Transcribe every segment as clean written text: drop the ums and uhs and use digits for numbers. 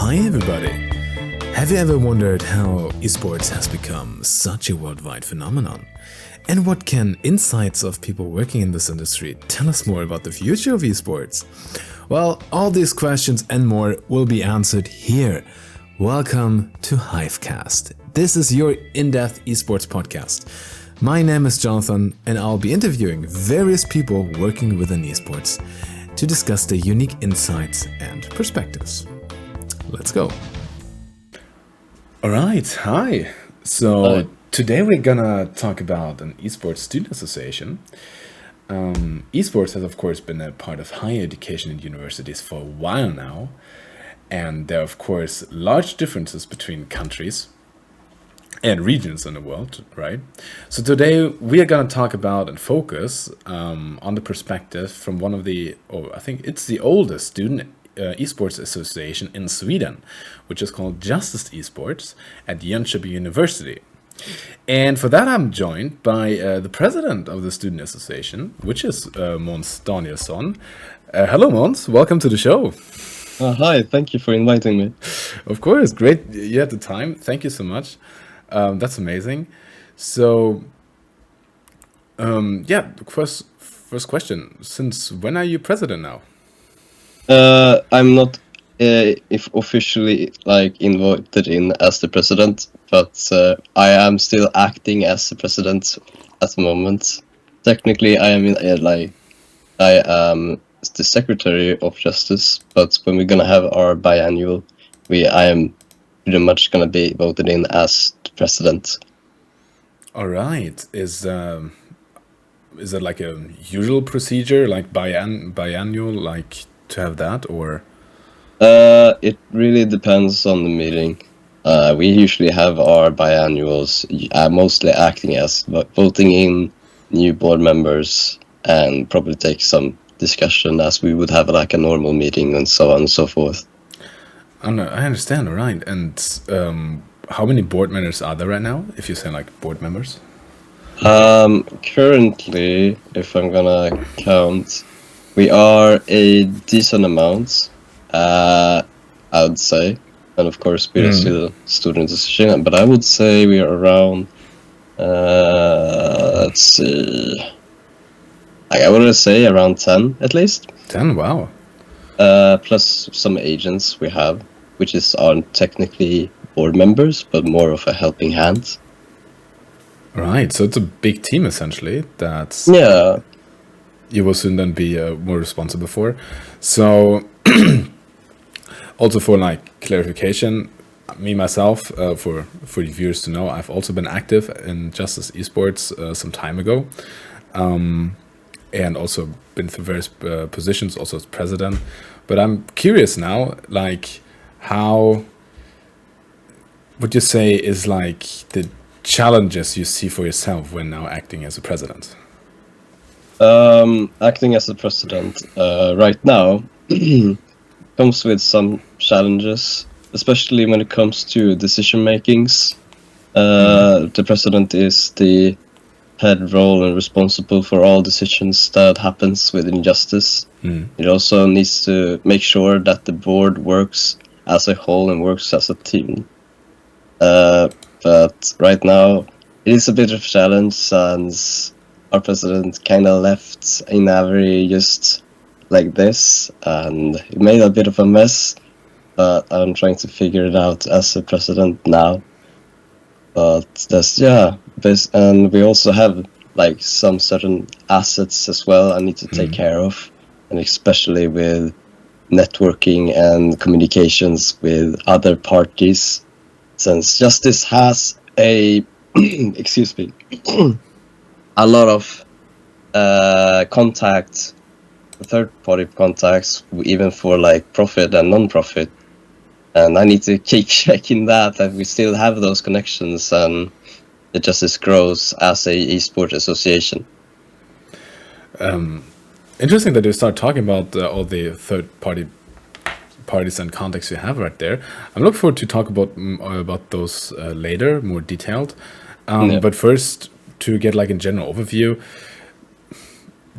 Hi everybody! Have you ever wondered how esports has become such a worldwide phenomenon? And what can insights of people working in this industry tell us more about the future of esports? Well, all these questions and more will be answered here. Welcome to Hivecast. This is your in-depth esports podcast. My name is Jonathan and I'll be interviewing various people working within esports to discuss their unique insights and perspectives. Let's go. All right, hi. So today we're gonna talk about an esports student association. Esports has of course been a part of higher education in universities for a while now, and there are of course large differences between countries and regions in the world, right? So today we are going to talk about and focus on the perspective from one of I think it's the oldest student esports association in Sweden, which is called Justice Esports at Jönköping University. And for that I'm joined by the president of the student association, which is Måns Danielsson. Hello Måns, welcome to the show. Hi, thank you for inviting me. Of course, great you had the time, thank you so much. That's amazing. So, first question. Since when are you president now? I'm not if officially invited in as the president, but I am still acting as the president at the moment. Technically, I am I am the secretary of justice, but when we're gonna have our biannual, I am pretty much gonna be voted in as president. All right. Is it like a usual procedure, like biannual, like to have that, or? It really depends on the meeting. We usually have our biannuals, mostly acting as voting in new board members and probably take some discussion as we would have like a normal meeting and so on and so forth. I understand. All right. And how many board members are there right now, if you say like board members? Currently, if I'm gonna count, we are a decent amount, I would say. And of course, we're still student association, but I would say we are around, let's see, I want to say around 10 at least. 10, wow. Plus some agents we have, which aren't technically board members, but more of a helping hand. Right, so it's a big team essentially that you will soon then be more responsible for. So also for like clarification, me myself, for the viewers to know, I've also been active in Justice Esports some time ago, and also been through various positions, also as president. But I'm curious now, like how would you say is like the challenges you see for yourself when now acting as a president? Acting as a president right now comes with some challenges, especially when it comes to decision makings. The president is the head role and responsible for all decisions that happens within justice. It also needs to make sure that the board works as a whole and works as a team. But right now it is a bit of a challenge, and our president kind of left in Avery just like this, and it made a bit of a mess, but I'm trying to figure it out as a president now. But and we also have like some certain assets as well I need to take care of, and especially with networking and communications with other parties, since justice has a excuse me a lot of third-party contacts, even for like profit and non-profit, and I need to keep checking that we still have those connections and the justice grows as a esports association. Interesting that you start talking about all the parties and contacts you have right there. I'm looking forward to talk about those later, more detailed. But first, to get like a general overview,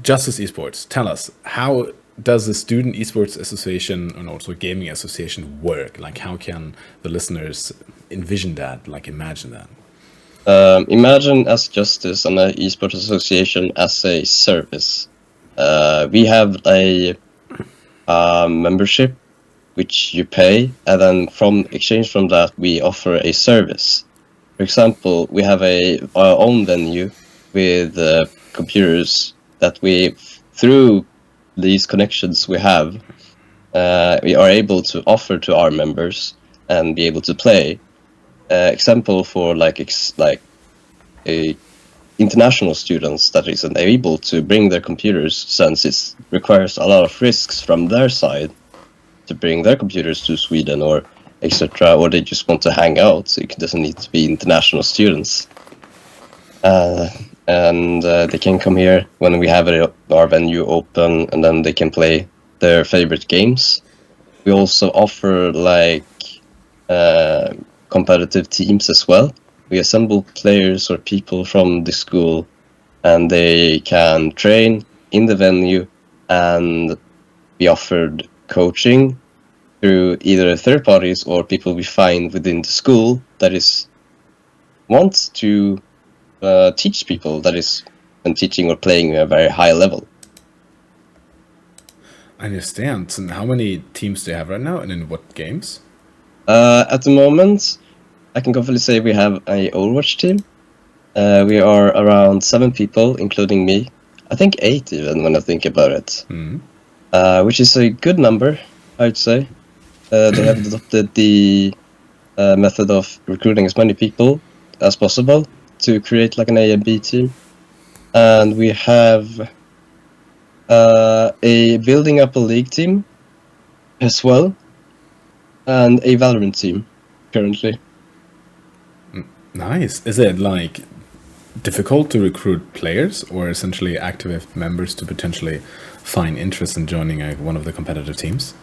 Justice Esports, tell us, how does the Student Esports Association and also Gaming Association work? Like, how can the listeners envision that, like imagine that? Imagine as Justice and the Esports Association as a service. We have a membership which you pay, and then from exchange from that we offer a service. For example, we have our own venue with computers that we, through these connections we have, we are able to offer to our members and be able to play. Example for like international students that isn't able to bring their computers, since it requires a lot of risks from their side to bring their computers to Sweden or etc., or they just want to hang out, so it doesn't need to be international students. And they can come here when we have our venue open, and then they can play their favorite games. We also offer like competitive teams as well. We assemble players or people from the school, and they can train in the venue and be offered coaching through either third parties or people we find within the school that wants to teach people that is and teaching or playing at a very high level. I understand. So how many teams do you have right now, and in what games? At the moment, I can confidently say we have a Overwatch team. We are around 7 people, including me. I think 8 even, when I think about it. Which is a good number, I would say. They have adopted the method of recruiting as many people as possible to create like an A and B team. And we have a building up a league team as well, and a Valorant team currently. Nice. Is it like difficult to recruit players, or essentially active members to potentially find interest in joining one of the competitive teams?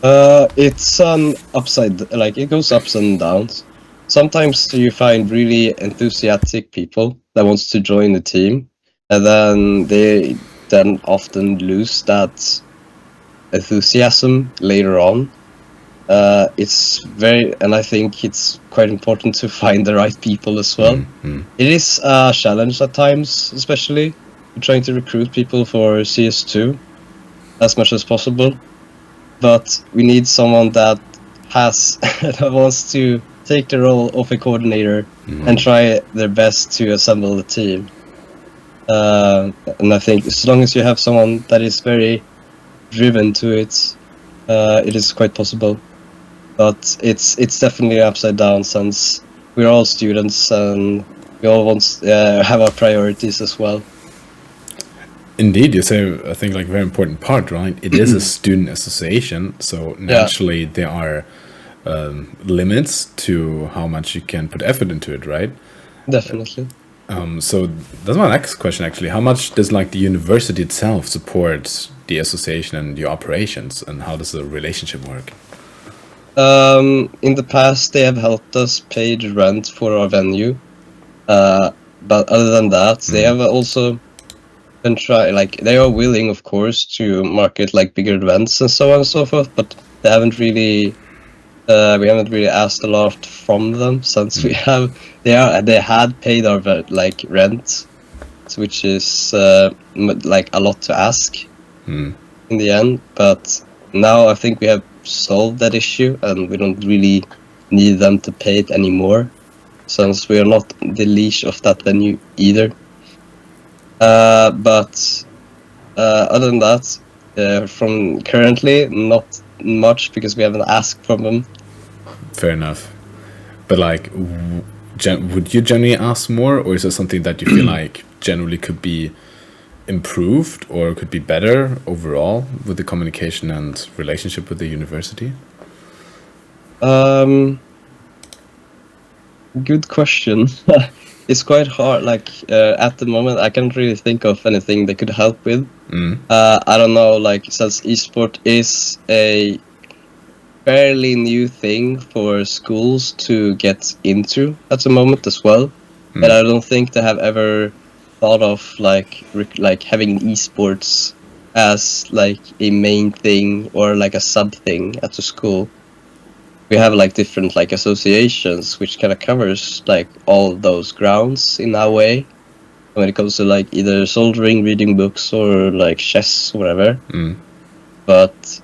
It's an upside, like it goes ups and downs. Sometimes you find really enthusiastic people that wants to join the team, and then they often lose that enthusiasm later on. And I think it's quite important to find the right people as well. It is a challenge at times, especially trying to recruit people for CS2 as much as possible. But we need someone that that wants to take the role of a coordinator and try their best to assemble the team. And I think as long as you have someone that is very driven to it, it is quite possible. But it's definitely upside down, since we're all students and we all want have our priorities as well. Indeed, you say, I think, like, very important part, right? It is a student association, so naturally there are limits to how much you can put effort into it, right? Definitely. So that's my next question, actually. How much does like the university itself support the association and the operations, and how does the relationship work? In the past, they have helped us pay the rent for our venue, but other than that, they have also been they are willing, of course, to market like bigger events and so on and so forth, but they haven't really we haven't really asked a lot from them, since they had paid our rent, which is like a lot to ask in the end. But now I think we have solved that issue, and we don't really need them to pay it anymore, since we are not the leash of that venue either. But other than that, from currently, not much, because we haven't asked from them. Fair enough. But like, would you generally ask more, or is it something that you feel like generally could be improved or could be better overall with the communication and relationship with the university? Good question. It's quite hard. At the moment, I can't really think of anything they could help with. I don't know. Since esport is a fairly new thing for schools to get into at the moment as well, and I don't think they have ever thought of having esports as like a main thing or like a sub thing at the school. We have like different like associations which kind of covers like all of those grounds in our way when it comes to like either soldering, reading books, or like chess, whatever. But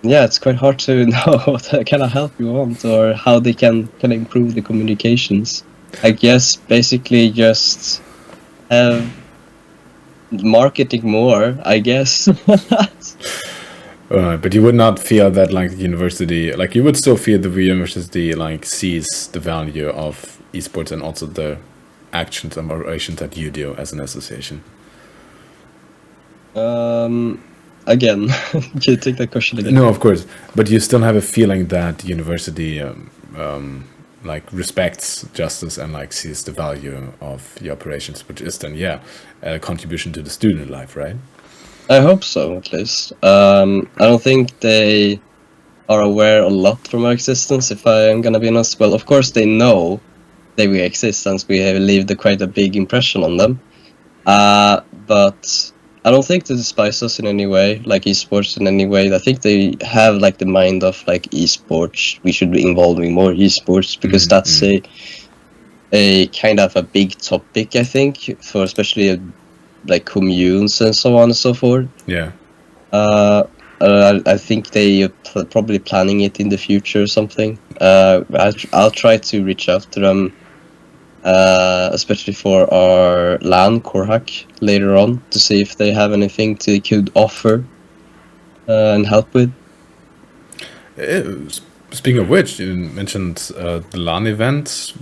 yeah, it's quite hard to know what kind of help you want or how they can improve the communications. I guess basically just have marketing more, I guess. But you would not feel that like the university, like you would still feel the university like sees the value of esports and also the actions and operations that you do as an association. Again, can you take that question again? No, of course, but you still have a feeling that the university like respects justice and like sees the value of the operations, which is then a contribution to the student life, right? I hope so, at least. I don't think they are aware a lot from our existence, if I am gonna be honest. Well, of course they know that we exist, since we have left quite a big impression on them. But I don't think they despise us in any way, like esports in any way. I think they have like the mind of like esports. We should be involving more esports because that's a kind of a big topic, I think, for especially like communes and so on and so forth. Yeah. I think they are probably planning it in the future or something. I'll try to reach out to them, especially for our LAN core hack later on, to see if they have anything they could offer and help with. Speaking of which, you mentioned the LAN event.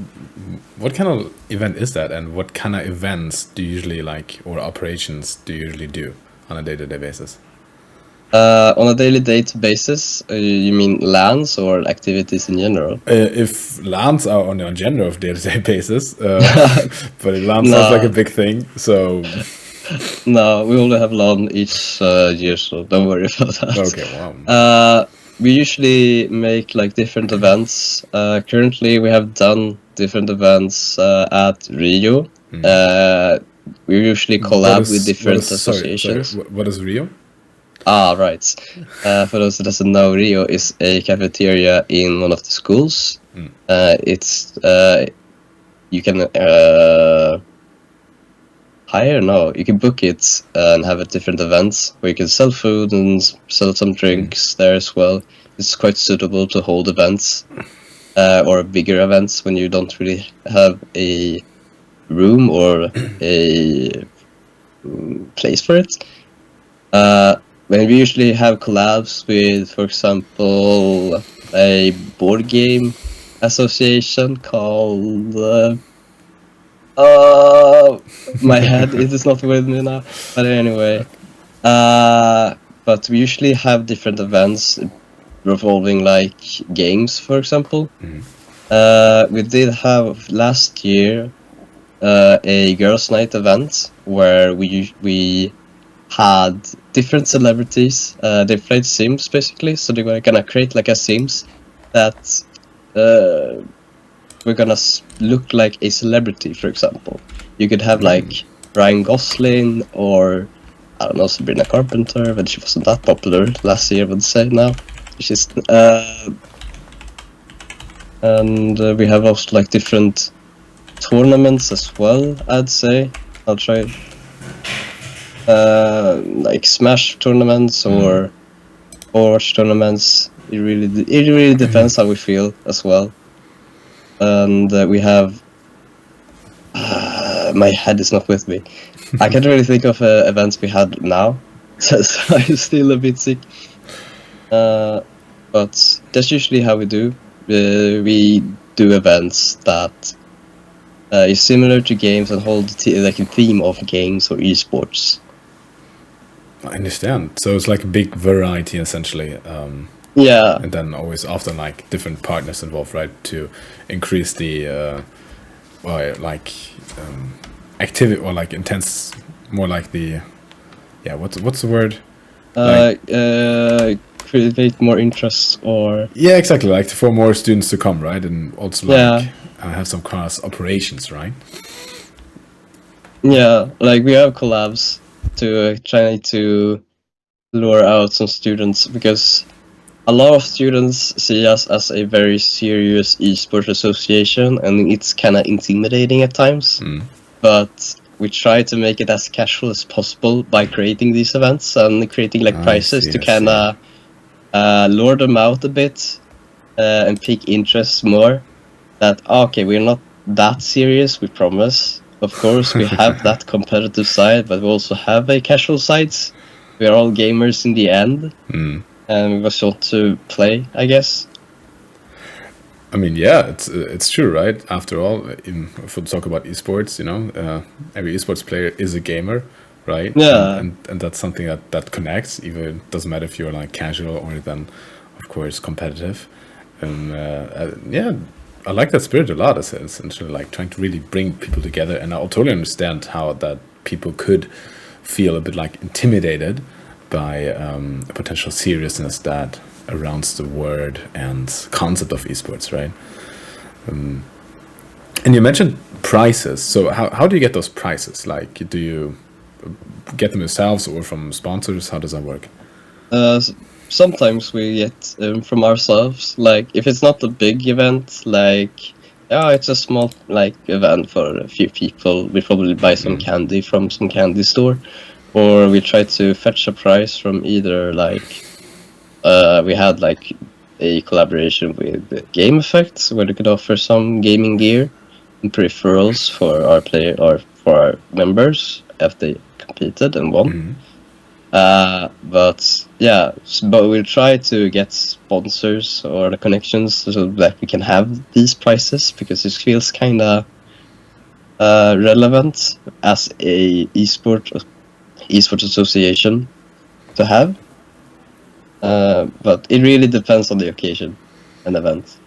What kind of event is that, and what kind of events do you usually like, or operations do you usually do on a day-to-day basis? On a daily basis, you mean LANs or activities in general? If LANs are on a general day-to-day basis, but LAN sounds like a big thing, so... No, we only have LAN each year, so don't worry about that. Okay, wow. We usually make like different events. Currently, we have done different events at Rio. We usually collab with different associations. Sorry, what is Rio? Right. For those that doesn't know, Rio is a cafeteria in one of the schools. It's you can you can book it and have it different events where you can sell food and sell some drinks there as well. It's quite suitable to hold events or bigger events when you don't really have a room or a place for it. When we usually have collabs with, for example, a board game association called my head it is not with me now, but anyway, but we usually have different events revolving like games, for example. We did have last year a girls' night event where we had different celebrities. They played Sims basically, so they were gonna create like a Sims that we're gonna look like a celebrity. For example, you could have like Ryan Gosling or I don't know, Sabrina Carpenter, but she wasn't that popular last year, I would say. Now she's and we have also like different tournaments as well, I'd say. I'll try like Smash tournaments or Overwatch tournaments. It really depends how we feel as well. And we have my head is not with me. I can't really think of events we had now, so I'm still a bit sick. But that's usually how we do. We do events that is similar to games and hold like a theme of games or esports. I understand. So it's like a big variety, essentially. Yeah. And then always often like different partners involved, right? To increase the activity or like intense, more like the what's the word? Create more interest or exactly, like for more students to come, right? And also like have some class operations, right? Yeah, like we have collabs to try to lure out some students, because a lot of students see us as a very serious esports association, and it's kind of intimidating at times. But we try to make it as casual as possible by creating these events and creating like I prizes see, to I see. kind of lure them out a bit, and pique interest more. That okay, we're not that serious, we promise. Of course, we have that competitive side, but we also have a casual side. We are all gamers in the end, and we just want to play, I guess. I mean, yeah, it's true, right? After all, if we talk about esports, every esports player is a gamer, right? Yeah. And that's something that connects. Even it doesn't matter if you're like casual or then, of course, competitive. Yeah, I like that spirit a lot. It's essentially like trying to really bring people together, and I totally understand how that people could feel a bit like intimidated by a potential seriousness that arounds the word and concept of esports, right? And you mentioned prices. So how do you get those prices? Like, do you get them yourselves or from sponsors? How does that work? Sometimes we get from ourselves. Like if it's not a big event, like yeah, it's a small like event for a few people. We probably buy some candy from some candy store, or we try to fetch a price from either like we had like a collaboration with Game Effects where they could offer some gaming gear and peripherals for our player or for our members if they competed and won. But yeah, but we'll try to get sponsors or the connections so that we can have these prices, because it feels kind of relevant as a esports association to have. But it really depends on the occasion and event.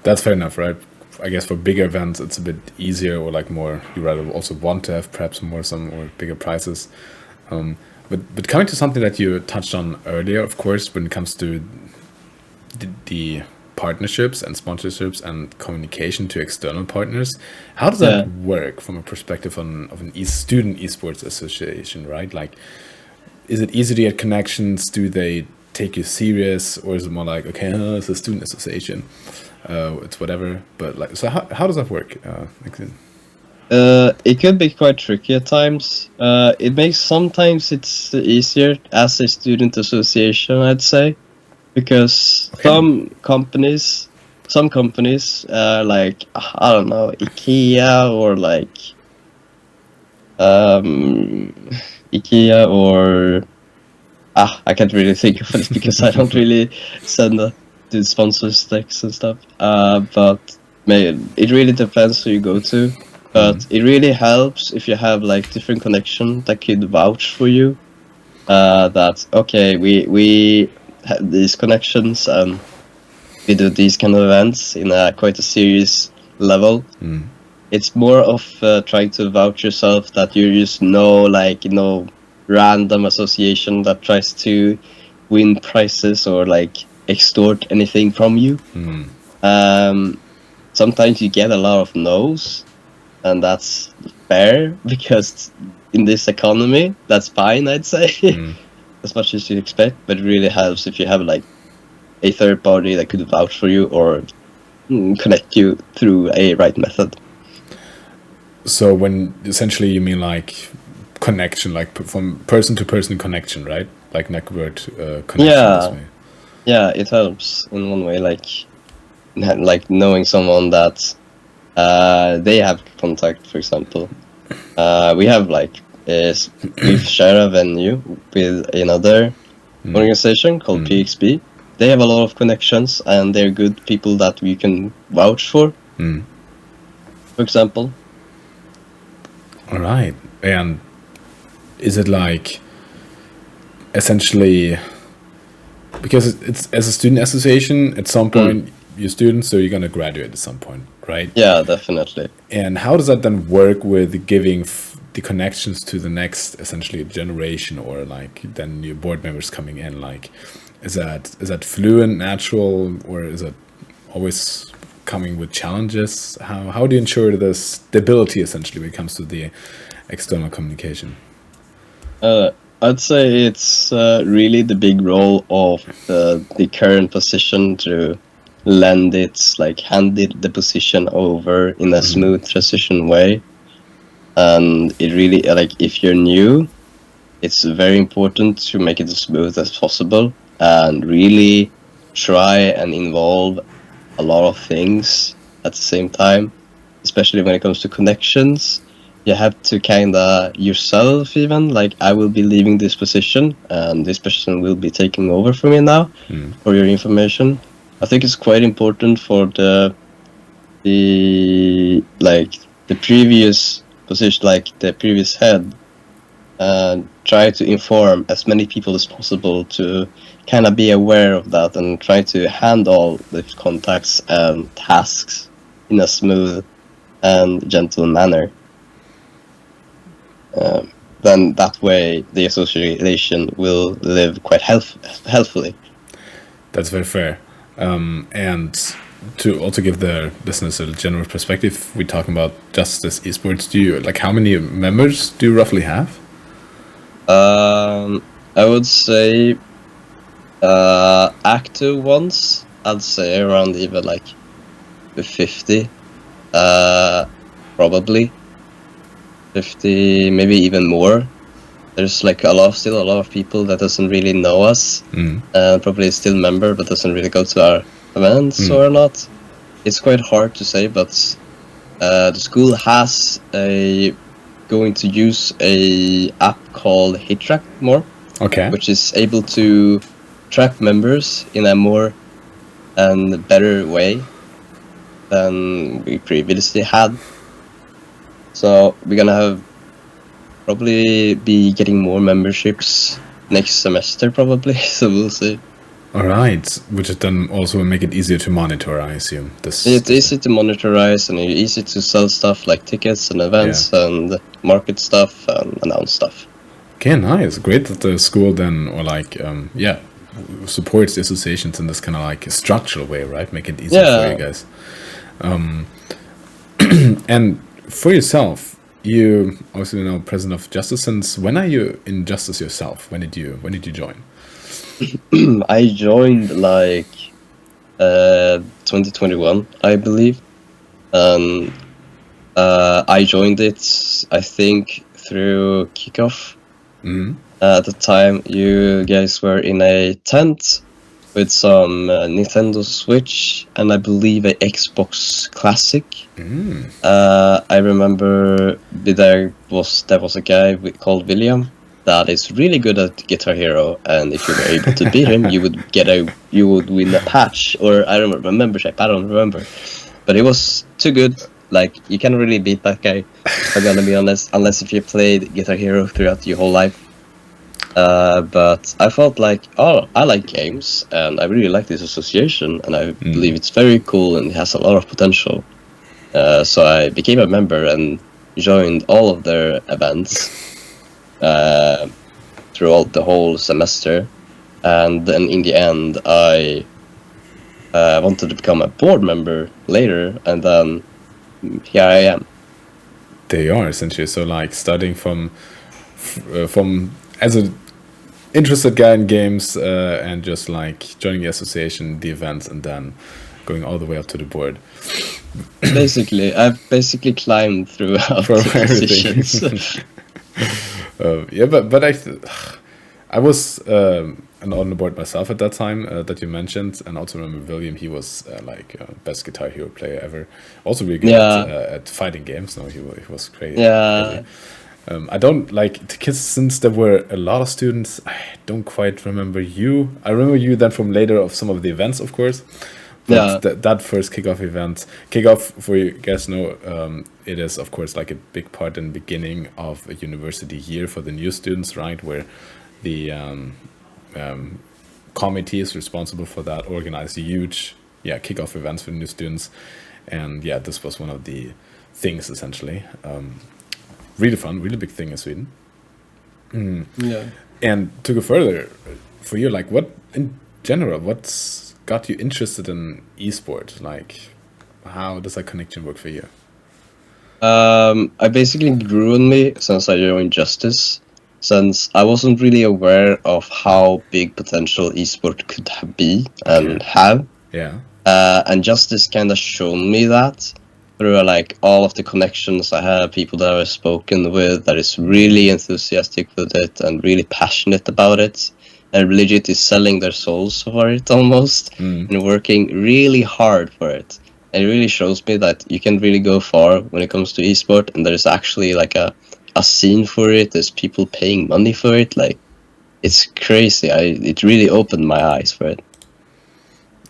That's fair enough, right? I guess for bigger events, it's a bit easier, or like more. You rather also want to have perhaps some or bigger prizes. But coming to something that you touched on earlier, of course, when it comes to the partnerships and sponsorships and communication to external partners, how does that work from a perspective of an student esports association, right? Like, is it easy to get connections? Do they take you serious, or is it more like, okay, it's a student association, it's whatever? But like, so how does that work? It could be quite tricky at times. Sometimes it's easier as a student association, I'd say, because some companies, like I don't know, IKEA or like IKEA or I can't really think of it because I don't really send the sponsor sticks and stuff. But it really depends who you go to. But it really helps if you have like different connections that could vouch for you. That okay, we have these connections and we do these kind of events in quite a serious level. It's more of trying to vouch yourself that you just random association that tries to win prizes or like extort anything from you. Sometimes you get a lot of no's, and that's fair because in this economy, that's fine, I'd say, as much as you expect. But it really helps if you have like a third party that could vouch for you or connect you through a right method. So when essentially you mean like connection, like from person to person connection, right? Like network connection. Yeah, it helps in one way, like knowing someone that they have contact, for example. We have we share a venue with another organization called PXB. They have a lot of connections and they're good people that we can vouch for example. All right. And is it like essentially, because it's as a student association, at some point you're students, so you're going to graduate at some point, right? Yeah, definitely. And how does that then work with giving the connections to the next essentially generation, or like then new board members coming in? Like, is that fluent, natural, or is it always coming with challenges? How do you ensure the stability essentially when it comes to the external communication? I'd say it's really the big role of the current position to hand it the position over in a smooth transition way. And it really, if you're new, it's very important to make it as smooth as possible and really try and involve a lot of things at the same time, especially when it comes to connections. You have to yourself even, I will be leaving this position and this person will be taking over for me now for your information. I think it's quite important for the previous position, the previous head, and try to inform as many people as possible to be aware of that and try to handle the contacts and tasks in a smooth and gentle manner. Then that way the association will live quite healthfully. That's very fair. And to also give the listeners a general perspective, we're talking about Justice Esports. How many members do you roughly have? I would say active ones, I'd say around even 50, probably 50, maybe even more. There's still a lot of people that doesn't really know us, and probably still member but doesn't really go to our events or not. It's quite hard to say, but the school has going to use a app called HitTrack more, which is able to track members in a more and better way than we previously had. So we're gonna probably be getting more memberships next semester probably, so we'll see. All right, which would then also make it easier to monitor, I assume. It's easy to monitorize and easy to sell stuff like tickets and events and market stuff and announce stuff. Okay, nice. Great that the school then, supports the associations in this kind of structural way, right? Make it easier for you guys. And for yourself, you also know president of Justice. Since when are you in Justice yourself? When did you join? I joined 2021, I believe. I joined it, I think, through Kickoff. At the time, you guys were in a tent with some Nintendo Switch and I believe a Xbox Classic. I remember there was a guy called William that is really good at Guitar Hero, and if you were able to beat him, you would win a patch, or I don't remember, membership. I don't remember, but it was too good. You can't really beat that guy. I'm gonna be honest, unless if you played Guitar Hero throughout your whole life. But I felt I like games, and I really like this association, and I believe it's very cool and it has a lot of potential. So I became a member and joined all of their events throughout the whole semester, and then in the end I wanted to become a board member later, and then here I am. There you are, essentially. So starting from as a interested guy in games and just joining the association, the events, and then going all the way up to the board. I've climbed throughout the positions. But I was on the board myself at that time that you mentioned, and also remember William. He was best Guitar Hero player ever. Also really good at fighting games. No, he was crazy. Yeah. I don't because since there were a lot of students, I don't quite remember you. I remember you then from later of some of the events, of course. But that first kickoff event, for you guys know, it is of course a big part in the beginning of a university year for the new students, right? Where the committee is responsible for that, organize huge kickoff events for new students, and this was one of the things essentially. Really fun, really big thing in Sweden. And to go further, for you, what in general, what's got you interested in esports? How does that connection work for you? I basically grew on me since I joined Justice, since I wasn't really aware of how big potential esport could be and have. Yeah. And Justice kind of shown me that through like all of the connections I have, people that I've spoken with that is really enthusiastic with it and really passionate about it, and legit is selling their souls for it almost, and working really hard for it. And it really shows me that you can really go far when it comes to esport, and there's actually like a scene for it. There's people paying money for it. Like, it's crazy. It really opened my eyes for it.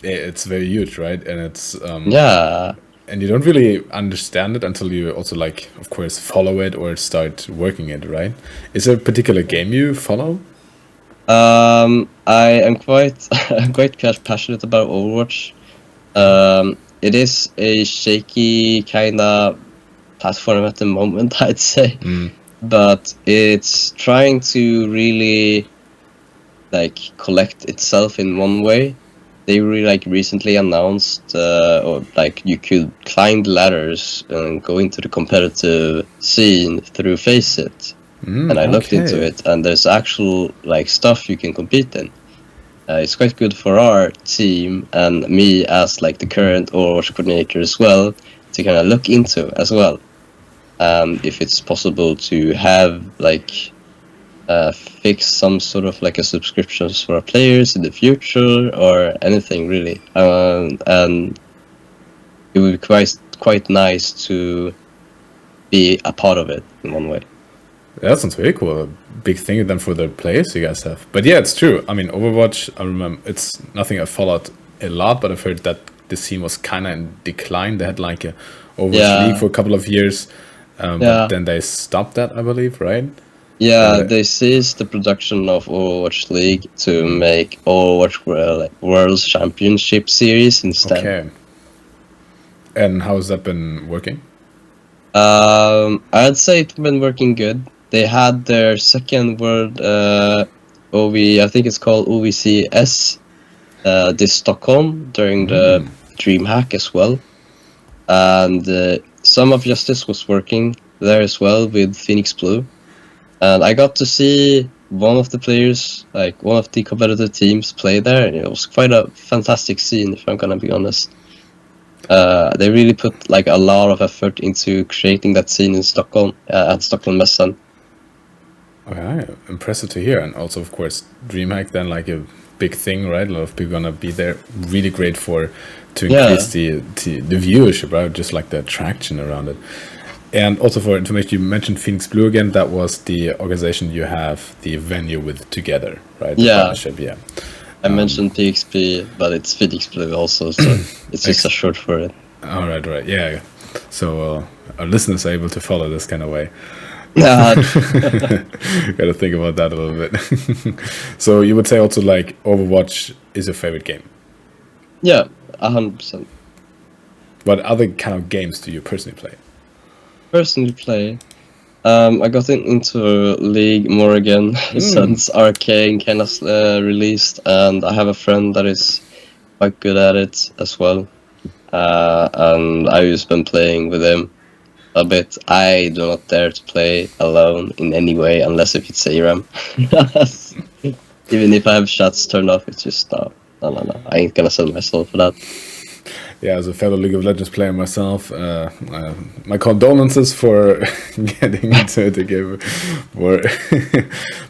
It's very huge, right? And it's Yeah. and you don't really understand it until you also, like, of course, follow it or start working it, right? Is there a particular game you follow? I am quite I'm quite passionate about Overwatch. It is a shaky kind of platform at the moment, I'd say, but it's trying to really like collect itself in one way. They really like recently announced or like you could climb the ladders and go into the competitive scene through Faceit. And I looked into it, and there's actual like stuff you can compete in. It's quite good for our team and me as like the current Overwatch coordinator as well to kind of look into as well. If it's possible to have like fix some sort of like a subscriptions for our players in the future or anything really, and it would be quite nice to be a part of it in one way. That sounds very cool. A big thing then for the players you guys have. But yeah, it's true. I mean, Overwatch, I remember, it's nothing I followed a lot, but I've heard that the scene was kind of in decline. They had like a Overwatch League for a couple of years, but then they stopped that, I believe, right? Yeah, they ceased the production of Overwatch League to make Overwatch World Championship Series instead. Okay. And how has that been working? I'd say it's been working good. They had their second world I think it's called OVCS this Stockholm during the DreamHack as well. And some of Justice was working there as well with Phoenix Blue. And I got to see one of the players, like one of the competitive teams play there, and it was quite a fantastic scene, if I'm gonna be honest. They really put like a lot of effort into creating that scene in Stockholm, at Stockholm Mässan. Okay, impressive to hear. And also, of course, DreamHack then like a big thing, right? A lot of people gonna be there. Really great to increase the viewership, right? Just like the attraction around it. And also for information, you mentioned Phoenix Blue again. That was the organization you have the venue with together, right? The partnership, yeah. I mentioned PXP, but it's Phoenix Blue also, so it's just a short for it. All right, yeah. So our listeners are able to follow this kind of way. Yeah. Gotta think about that a little bit. So you would say also like Overwatch is your favorite game? Yeah, 100%. What other kind of games do you personally play? I got into League more again since Arcane kind of released, and I have a friend that is quite good at it as well, and I've just been playing with him a bit. I do not dare to play alone in any way unless if it's ARAM. Even if I have shots turned off, it's just no. I ain't gonna sell myself for that. Yeah, as a fellow League of Legends player myself, my condolences for getting into the game more.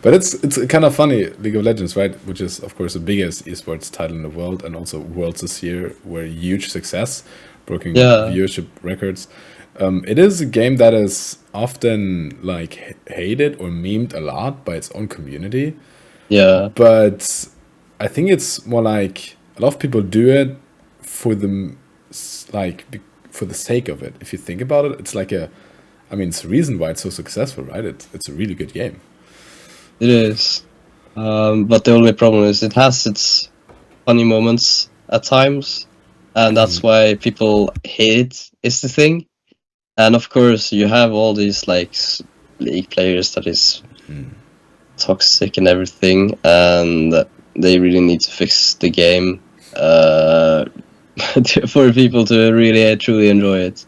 But it's kind of funny, League of Legends, right? Which is, of course, the biggest esports title in the world, and also Worlds this year were a huge success, breaking viewership records. It is a game that is often like hated or memed a lot by its own community. Yeah. But I think it's more like a lot of people do it for the sake of it. If you think about it, it's like it's the reason why it's so successful, right? It's a really good game. It is, but the only problem is it has its funny moments at times, and that's why people hate it. Is the thing, and of course you have all these like league players that is toxic and everything, and they really need to fix the game for people to really truly enjoy it.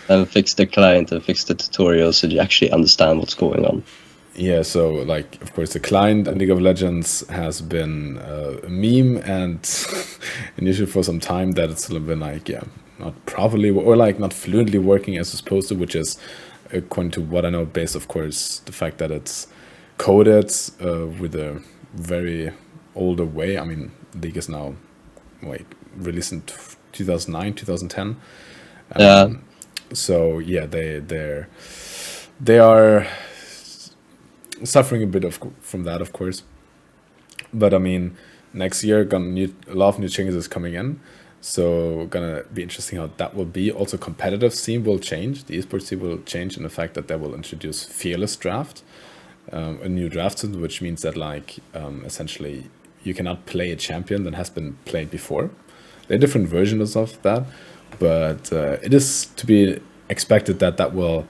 and fix the client and fix the tutorial so you actually understand what's going on. Yeah, so like, of course, the client in League of Legends has been a meme and an issue for some time, that it's been like, yeah, not properly or like not fluently working as it's supposed to, which is, according to what I know, based, of course, the fact that it's coded with a very older way. I mean, League is now like released in 2009, 2010. So yeah, they are suffering a bit from that, of course. But I mean, next year a lot of new changes coming in, so gonna be interesting how that will be. Also, competitive scene will change. The esports scene will change in the fact that they will introduce fearless draft, a new draft system, which means that like essentially you cannot play a champion that has been played before. There are different versions of that, but it is to be expected that that will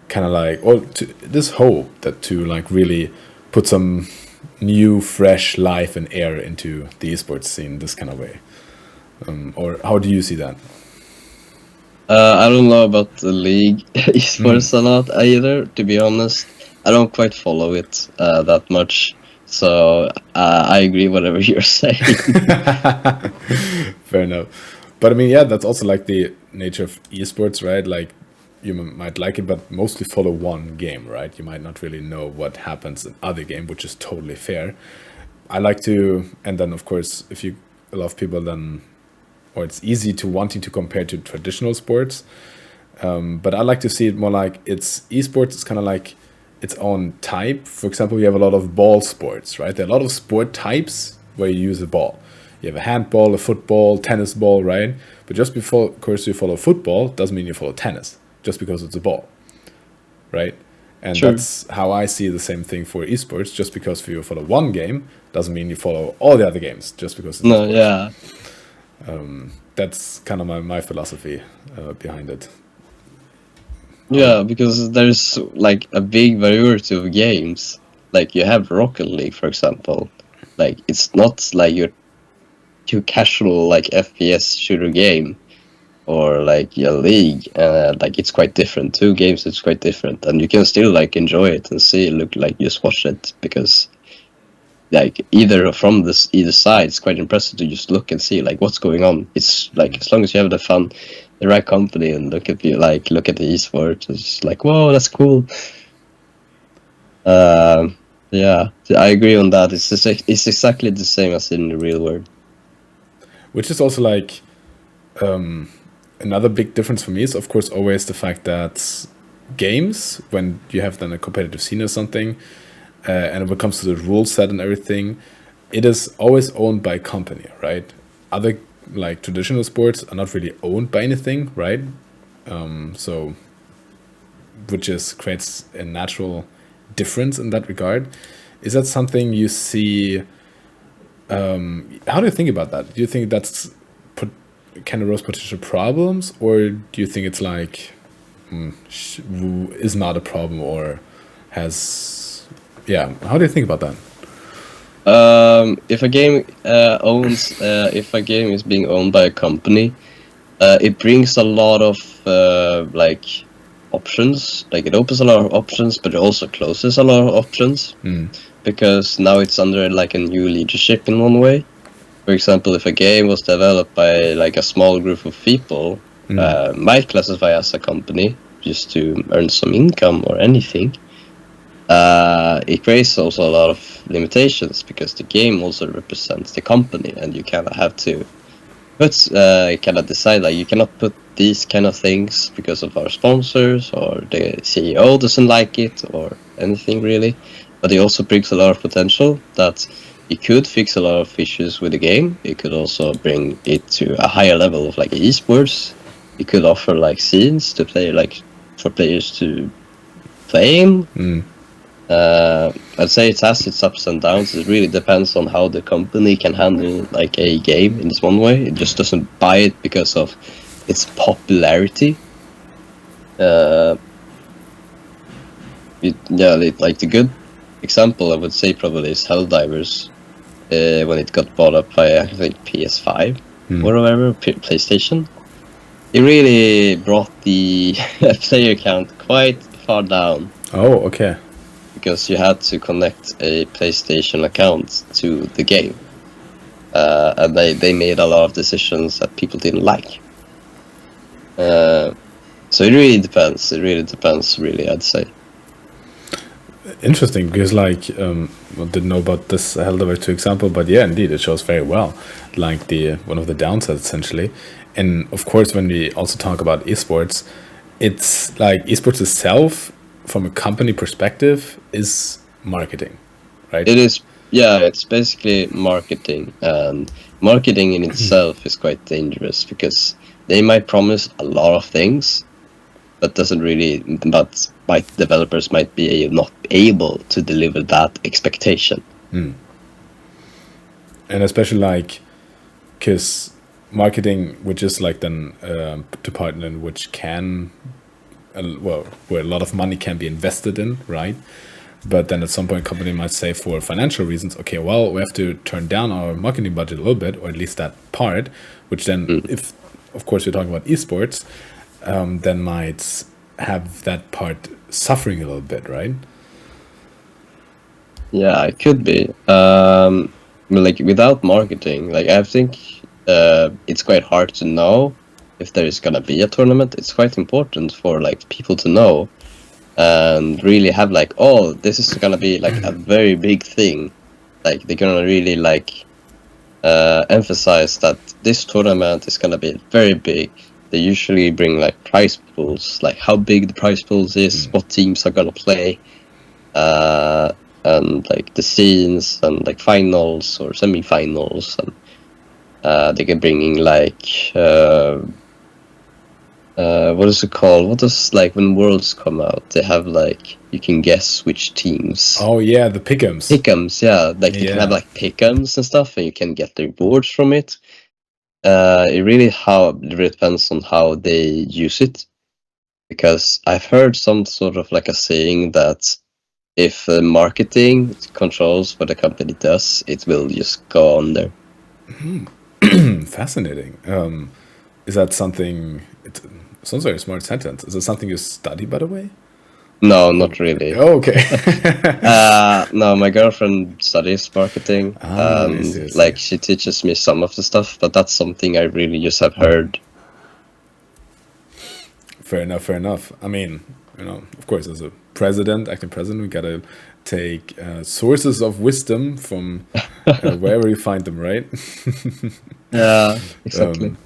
kind of like, or this hope that to like really put some new, fresh life and air into the esports scene this kind of way. Or how do you see that? I don't know about the League esports a lot either, to be honest. I don't quite follow it that much, so I agree whatever you're saying. Fair enough. But I mean, yeah, that's also like the nature of esports, right? Like, you might like it, but mostly follow one game, right? You might not really know what happens in other game, which is totally fair. I like to, and then of course, if you a lot of people then, or it's easy to wanting to compare to traditional sports. But I like to see it more like it's esports. It's kind of like its own type. For example, you have a lot of ball sports, right? There are a lot of sport types where you use a ball. You have a handball, a football, tennis ball, right? But just before, of course, you follow football doesn't mean you follow tennis, just because it's a ball, right? And Sure. That's how I see the same thing for esports. Just because you follow one game doesn't mean you follow all the other games, just because it's No, esports. yeah. That's kind of my philosophy behind it. Yeah, because there's like a big variety of games. Like you have Rocket League, for example. Like it's not like your too casual like FPS shooter game, or like your League. Like it's quite different. Two games, it's quite different, and you can still like enjoy it and see it, look like just watch it, because like either side, it's quite impressive to just look and see like what's going on. It's like as long as you have the fun, the right company, and look at the esports, it's like, whoa, that's cool. Yeah, I agree on that. It's exactly the same as in the real world. Which is also like another big difference for me is, of course, always the fact that games, when you have then a competitive scene or something, and when it comes to the rule set and everything, it is always owned by a company, right? Other like traditional sports are not really owned by anything, right? So, which just creates a natural difference in that regard. Is that something you see? How do you think about that? Do you think that's can arouse potential problems, or do you think it's like is not a problem, or has, yeah? How do you think about that? If a game if a game is being owned by a company, it brings a lot of like options. Like it opens a lot of options, but it also closes a lot of options, because now it's under like a new leadership in one way. For example, if a game was developed by like a small group of people, might classify as a company just to earn some income or anything, it creates also a lot of limitations, because the game also represents the company, and you kind of have to kind of decide like you cannot put these kind of things because of our sponsors, or the CEO doesn't like it, or anything really. But it also brings a lot of potential that it could fix a lot of issues with the game. It could also bring it to a higher level of like esports. It could offer like scenes to play, like for players to play in. I'd say it has its ups and downs. It really depends on how the company can handle like a game in this one way. It just doesn't buy it because of its popularity. Like the good example I would say probably is Helldivers, when it got bought up by I think PS5 or whatever, PlayStation. it really brought the player count quite far down. Oh, okay. Because you had to connect a PlayStation account to the game. And they made a lot of decisions that people didn't like. So it really depends. It really depends, really, I'd say. Interesting, because like I didn't know about this Helldivers 2 example, but yeah, indeed, it shows very well like the one of the downsides essentially. And of course, when we also talk about esports, it's like esports itself, from a company perspective, is marketing, right? It is, yeah, it's basically marketing, and marketing in itself is quite dangerous because they might promise a lot of things, but doesn't really, but developers might be not able to deliver that expectation. And especially like, because marketing, which is like then department which can, well, where a lot of money can be invested in, right? But then at some point, company might say for financial reasons, okay, well, we have to turn down our marketing budget a little bit, or at least that part, which then, if, of course, you're talking about esports, then might have that part suffering a little bit, right? Yeah, it could be. Like without marketing, like I think it's quite hard to know if there is gonna be a tournament. It's quite important for like people to know and really have like, oh, this is gonna be like a very big thing. Like they're gonna really like emphasize that this tournament is gonna be very big. They usually bring like prize pools, like how big the prize pools is, what teams are gonna play, and like the scenes and like finals or semi-finals, and they can bring in like what is it called? What is like when Worlds come out? They have like you can guess which teams. Oh yeah, the pick'ems. Pick'ems, yeah. Like you can have like pick'ems and stuff, and you can get the rewards from it. It really depends on how they use it, because I've heard some sort of like a saying that if marketing controls what the company does, it will just go on there. Fascinating. Is that something? It sounds like a smart sentence. Is it something you study, by the way? No, not really. Oh, okay. No, my girlfriend studies marketing, and I see. like she teaches me some of the stuff, but that's something I really just have heard. Fair enough. Fair enough. I mean, you know, of course, as a acting president, we gotta take sources of wisdom from wherever you find them, right? Yeah, exactly.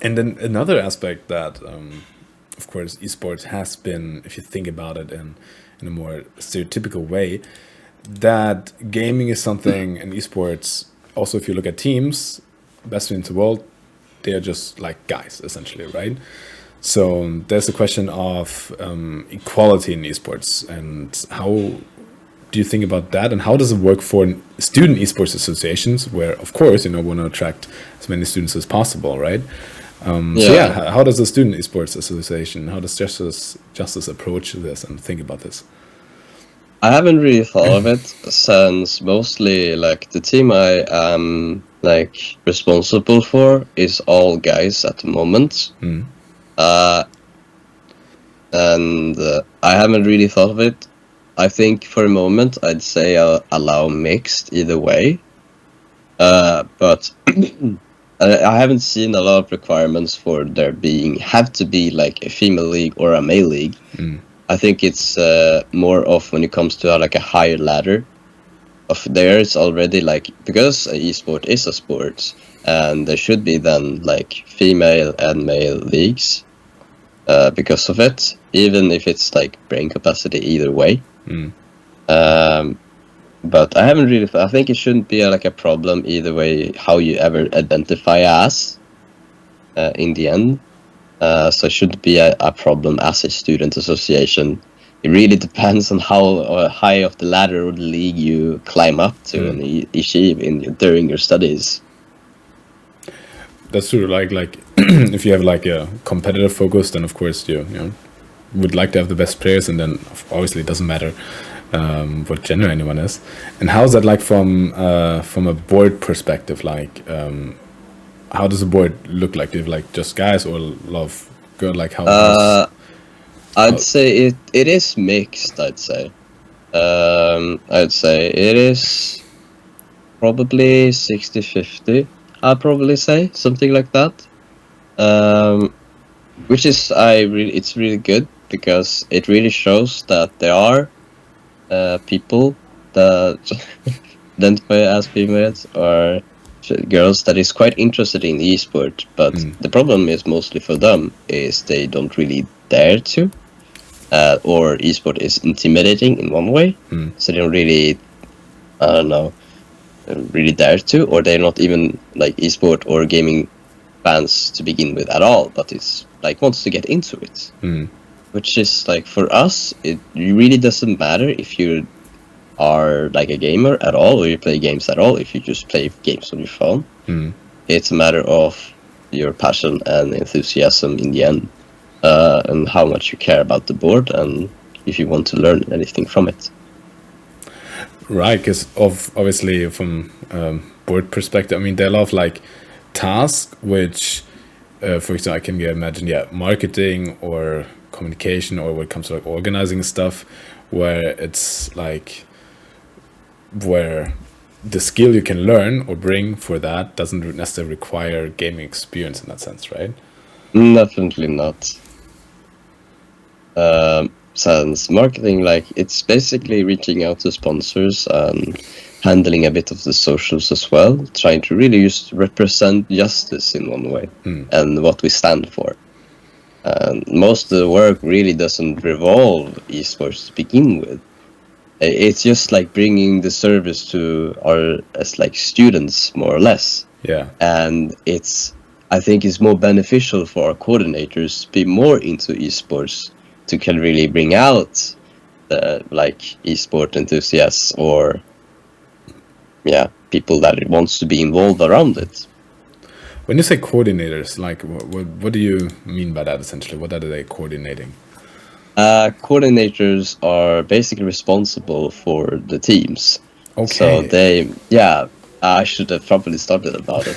And then another aspect that, of course, esports has been, if you think about it in a more stereotypical way, that gaming is something, and esports, also if you look at teams, best teams in the world, they are just like guys, essentially, right? So there's a question of equality in esports, and how do you think about that, and how does it work for student esports associations, where, of course, you know, we want to attract as many students as possible, right? So yeah, how does the Student Esports Association, how does Justice approach this and think about this? I haven't really thought of it, since mostly like the team I am like responsible for is all guys at the moment. And I haven't really thought of it. I think for a moment I'd say I'll allow mixed either way, but I haven't seen a lot of requirements for there have to be like a female league or a male league. I think it's more of when it comes to like a higher ladder of theirs already, like because esport is a sport, and there should be then like female and male leagues because of it, even if it's like brain capacity either way. But I haven't really. I think it shouldn't be like a problem either way how you ever identify as in the end. So it shouldn't be a problem as a student association. It really depends on how high of the ladder or the league you climb up to and achieve during your studies. That's true. Like if you have like a competitive focus, then of course you know would like to have the best players, and then obviously it doesn't matter what gender anyone is. And how's that like from a board perspective? Like how does the board look like? Do you have like just guys or a lot of girl? Like I'd say it is mixed. I'd say it is probably 60-50. I'd probably say something like that. Which is it's really good because it really shows that there are people that identify as females or girls that is quite interested in esport, but the problem is mostly for them is they don't really dare to, or esport is intimidating in one way, so they don't really, I don't know, really dare to, or they're not even like esport or gaming fans to begin with at all, but it's like wants to get into it, which is like for us, it really doesn't matter if you are like a gamer at all or you play games at all. If you just play games on your phone, it's a matter of your passion and enthusiasm in the end, and how much you care about the board and if you want to learn anything from it. Right, because obviously from board perspective, I mean, there are a lot of like tasks which, for example, I can imagine, marketing or communication, or when it comes to like organizing stuff, where it's like where the skill you can learn or bring for that doesn't necessarily require gaming experience in that sense, right? Definitely not. Since marketing, like, it's basically reaching out to sponsors and handling a bit of the socials as well, trying to really just represent justice in one way and what we stand for. And most of the work really doesn't revolve esports to begin with. It's just like bringing the service to our as like students, more or less. Yeah. And I think it's more beneficial for our coordinators to be more into esports, to can really bring out like esport enthusiasts or people that wants to be involved around it. When you say coordinators, like what do you mean by that essentially? What are they coordinating? Coordinators are basically responsible for the teams. Okay. So I should have probably started about it.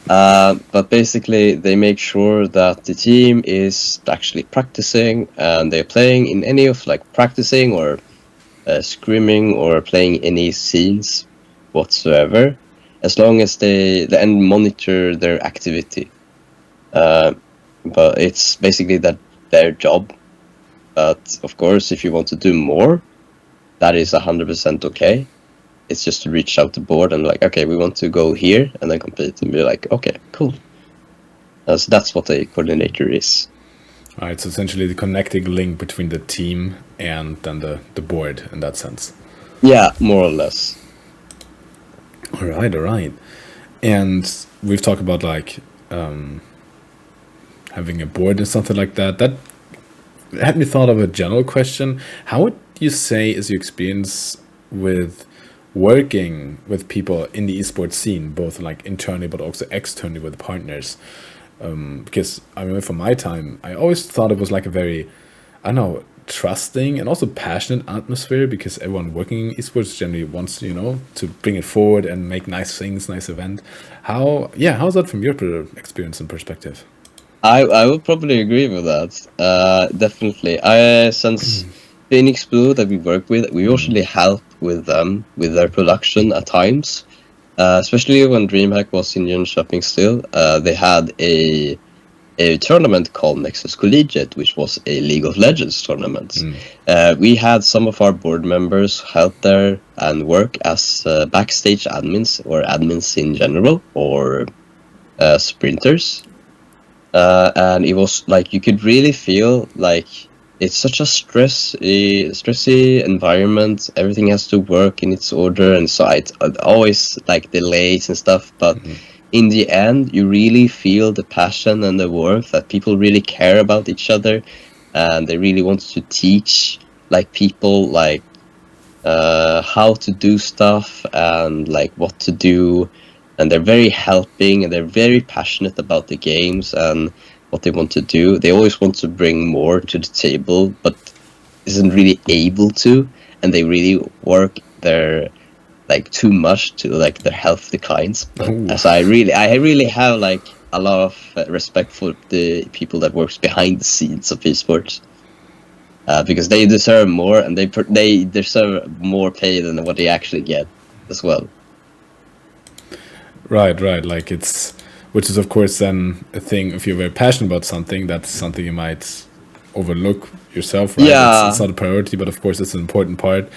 But basically, they make sure that the team is actually practicing and they're playing in any of like practicing or scrimming or playing any scenes whatsoever, as long as they monitor their activity. But it's basically their job. But of course, if you want to do more, that is 100% okay. It's just to reach out to board and like, okay, we want to go here and then compete, and be like, okay, cool. So that's what a coordinator is. All right, so essentially the connecting link between the team and then the board in that sense. Yeah, more or less. All right. And we've talked about like having a board and something like that. That had me thought of a general question. How would you say is your experience with working with people in the esports scene, both like internally but also externally with partners? Because I remember from my time, I always thought it was like a very, I don't know, trusting and also passionate atmosphere, because everyone working in esports generally wants, to bring it forward and make nice things, nice event. How's that from your experience and perspective? I would probably agree with that. Definitely. Since Phoenix Blue that we work with, we usually help with them with their production at times. Especially when DreamHack was in Jönköping still, they had a tournament called Nexus Collegiate, which was a League of Legends tournament. We had some of our board members help there and work as backstage admins or admins in general, or sprinters. And it was like you could really feel like it's such a stressy environment. Everything has to work in its order, and so it always like delays and stuff. But in the end, you really feel the passion and the work that people really care about each other, and they really want to teach like people like how to do stuff and like what to do. And they're very helping, and they're very passionate about the games and what they want to do. They always want to bring more to the table, but isn't really able to. And they really work their like too much to like their health declines. But Ooh. as I really have like a lot of respect for the people that works behind the scenes of esports, because they deserve more, and they deserve more pay than what they actually get as well. Right, right. Like which is of course then a thing. If you're very passionate about something, that's something you might overlook yourself, right? It's Yeah, not a priority, but of course it's an important part, it's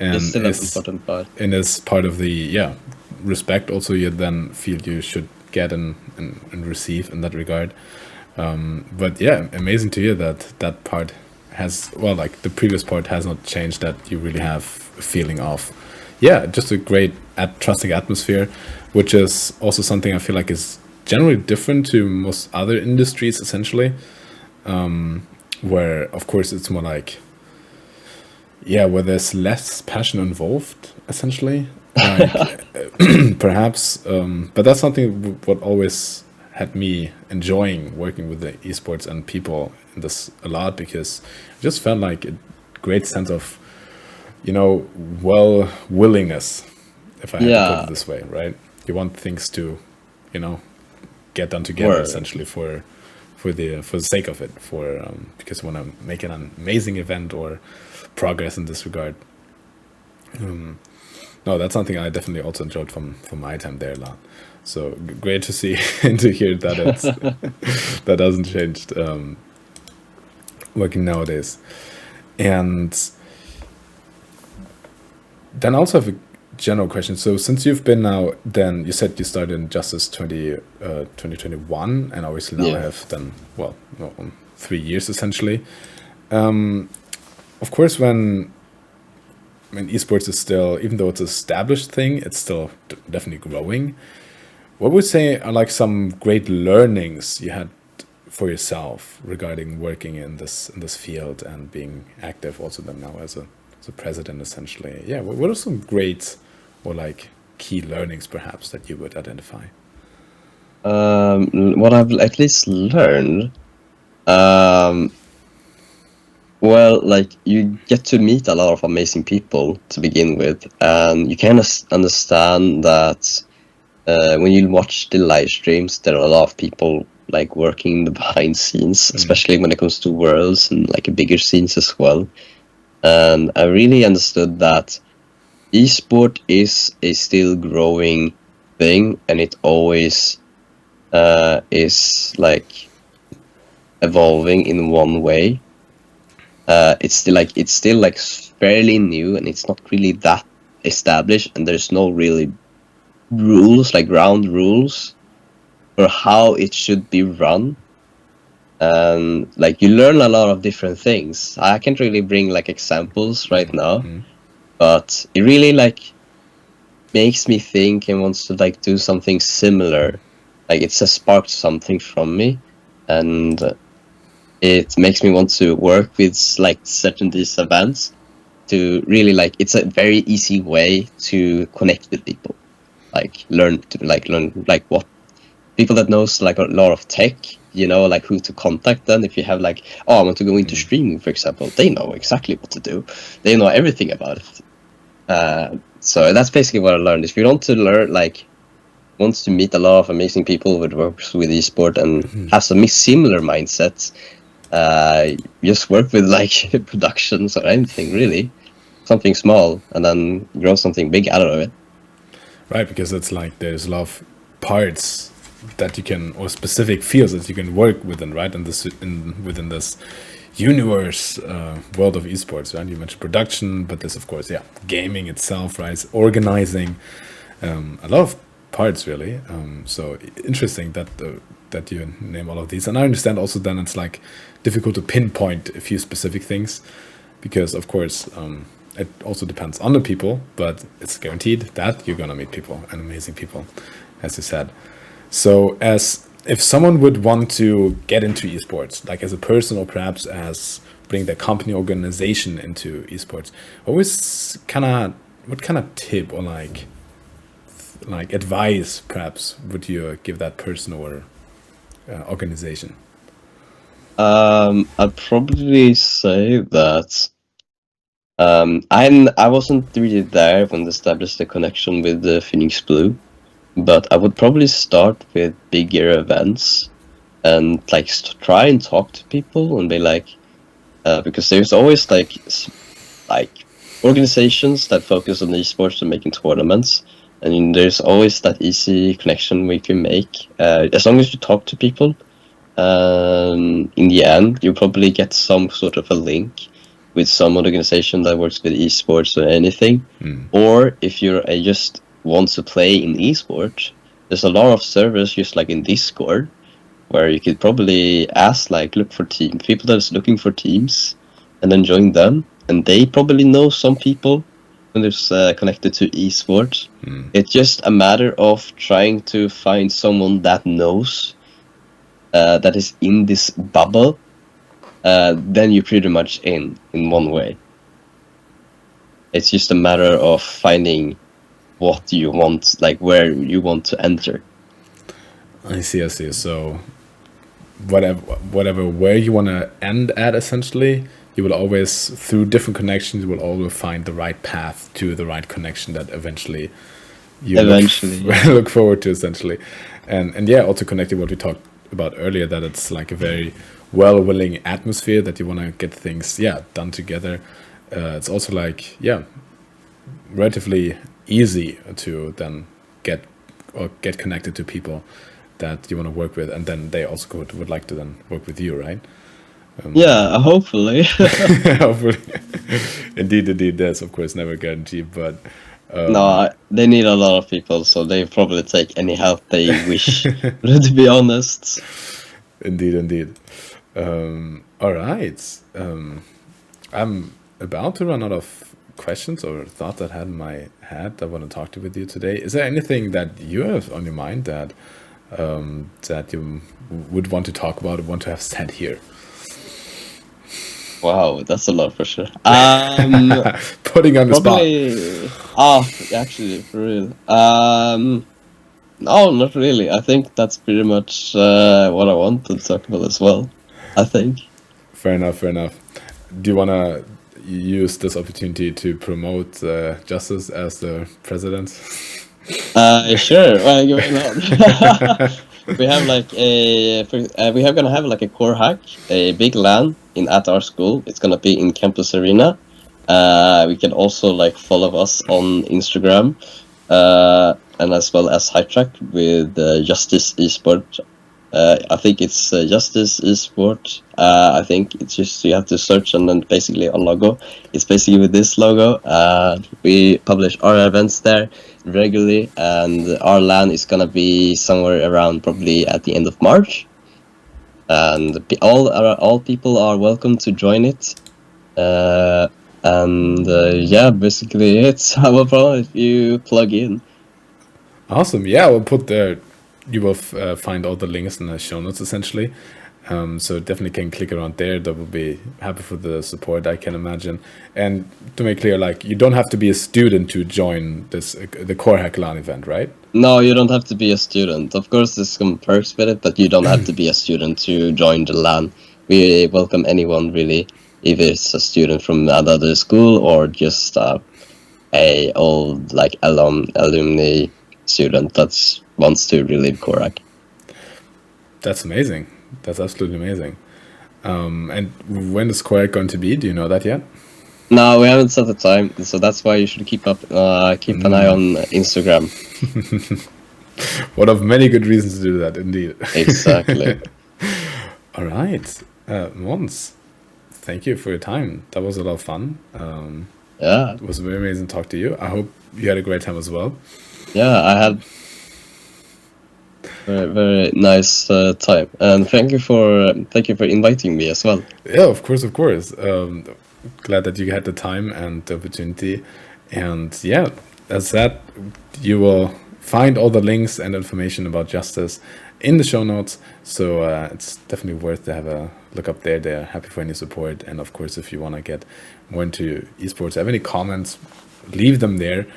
and still an important part. is part of the respect. Also, you then feel you should get and receive in that regard. But yeah, amazing to hear that that part has, well, like the previous part has not changed. That you really have a feeling of, yeah, just a great trusting atmosphere, which is also something I feel like is generally different to most other industries, essentially, where of course it's more like, yeah, where there's less passion involved, essentially, like perhaps, but that's something what always had me enjoying working with the esports and people in this a lot, because it just felt like a great sense of, well, willingness, if I had to put it Yeah, this way, right? You want things to, you know, get done together, or essentially, for the sake of it, for because you want to make an amazing event or progress in this regard. No, that's something I definitely also enjoyed from my time there a lot. So great to see and to hear that it's that hasn't changed working nowadays. And then I also have a general question. So since you've been now, then you said you started in Justice 2021, and obviously now I yeah. have done, well, no, 3 years essentially. Of course, when esports is still, even though it's an established thing, it's still definitely growing. What would you say are like some great learnings you had for yourself regarding working in this field and being active also then now as a president, essentially? Yeah, what are some great or like key learnings perhaps that you would identify? What I've at least learned, um, well, like you get to meet a lot of amazing people to begin with, and you kind of understand that when you watch the live streams, there are a lot of people like working the behind scenes, especially when it comes to worlds and like bigger scenes as well. And I really understood that esport is a still growing thing, and it always is like evolving in one way. It's still like fairly new, and it's not really that established, and there's no really rules, like ground rules for how it should be run. And like you learn a lot of different things. I can't really bring like examples right now, but it really like makes me think and wants to like do something similar. Like it's a sparked something from me, and it makes me want to work with like certain these events to really like, it's a very easy way to connect with people, like learn like what people that knows like a lot of tech, like who to contact. Then if you have like, oh, I want to go into streaming, for example, they know exactly what to do, they know everything about it. So that's basically what I learned. If you want to learn, like wants to meet a lot of amazing people that works with esport and has a similar mindset, just work with like productions or anything, really something small, and then grow something big out of it. Right, because it's like there's a lot of parts that you can, or specific fields that you can work within, right? Within this universe, world of esports, right? You mentioned production, but there's of course, yeah, gaming itself, right? It's organizing, a lot of parts really. So interesting that that you name all of these, and I understand also then it's like difficult to pinpoint a few specific things, because of course it also depends on the people, but it's guaranteed that you're gonna meet people and amazing people, as you said. So as if someone would want to get into esports, like as a person or perhaps as bring their company organization into esports, what kind of tip or like advice perhaps would you give that person or organization? I'd probably say that I wasn't really there when they established the connection with the Phoenix Blue, but I would probably start with bigger events and like try and talk to people and be like, because there's always like organizations that focus on esports and making tournaments, and there's always that easy connection we can make as long as you talk to people. In the end, you probably get some sort of a link with some organization that works with esports or anything. Or if you're just want to play in esports, there's a lot of servers just like in Discord where you could probably ask, like, look for people that's looking for teams, and then join them. And they probably know some people when there's connected to esports. It's just a matter of trying to find someone that knows that is in this bubble. Then you're pretty much in one way. It's just a matter of finding what you want, like where you want to enter. I see. So whatever where you want to end at, essentially, you will always, through different connections, you will always find the right path to the right connection that eventually you look forward to, essentially. And yeah, also connected what we talked about earlier, that it's like a very willing atmosphere that you want to get things done together. It's also like relatively easy to then get connected to people that you want to work with, and then they also would like to then work with you, right? Hopefully. Hopefully. Indeed, that's of course never guaranteed, but no, they need a lot of people, so they probably take any help they wish. To be honest. Indeed. All right. I'm about to run out of questions or thoughts that I had in my head I want to talk to with you today. Is there anything that you have on your mind that you would want to talk about or want to have said here? Wow, that's a lot for sure. Putting on the spot. Actually, for real. No, not really. I think that's pretty much what I want to talk about as well, I think. Fair enough. Do you want to use this opportunity to promote Justice as the president? Sure. Well, why not? We have like we are gonna have like a core hack, a big LAN at our school. It's gonna be in Campus Arena. We can also like follow us on Instagram, and as well as Hightrack with Justice Esports. I think it's Justice Esports. I think it's just you have to search and then basically a logo. It's basically with this logo. We publish our events there regularly, and our LAN is gonna be somewhere around probably at the end of March. And all people are welcome to join it. Basically it's have a problem if you plug in. Awesome. Yeah, we'll put there. You will find all the links in the show notes, essentially. So definitely can click around there. That will be happy for the support, I can imagine. And to make clear, like, you don't have to be a student to join the Core Hack LAN event, right? No, you don't have to be a student. Of course, there's some perks with it, but you don't have to be a student to join the LAN. We welcome anyone, really, if it's a student from another school or just a old like alumni student that wants to relive Core Hack. That's amazing. That's absolutely amazing. And when is Core Hack going to be? Do you know that yet? No, we haven't set the time, so that's why you should keep an eye on Instagram. One of many good reasons to do that, indeed. Exactly. All right, Måns, thank you for your time. That was a lot of fun. It was very amazing to talk to you. I hope you had a great time as well. Yeah, I had very, very nice time, and thank you for inviting me as well. Yeah, of course. Glad that you had the time and the opportunity, and yeah, as that, you will find all the links and information about Justice in the show notes, so it's definitely worth to have a look up there. They're happy for any support, and of course, if you want to get more into esports, have any comments, leave them there.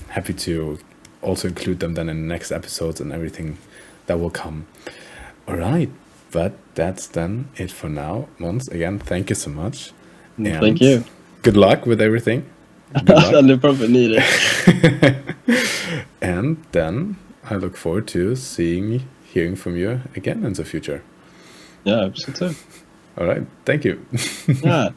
Happy to also include them then in the next episodes and everything that will come. All right, but that's then it for now. Once again, thank you so much. Thank you. good luck with everything. Good luck. You probably need it. And then I look forward to hearing from you again in the future. Yeah, absolutely. All right. Thank you. Yeah.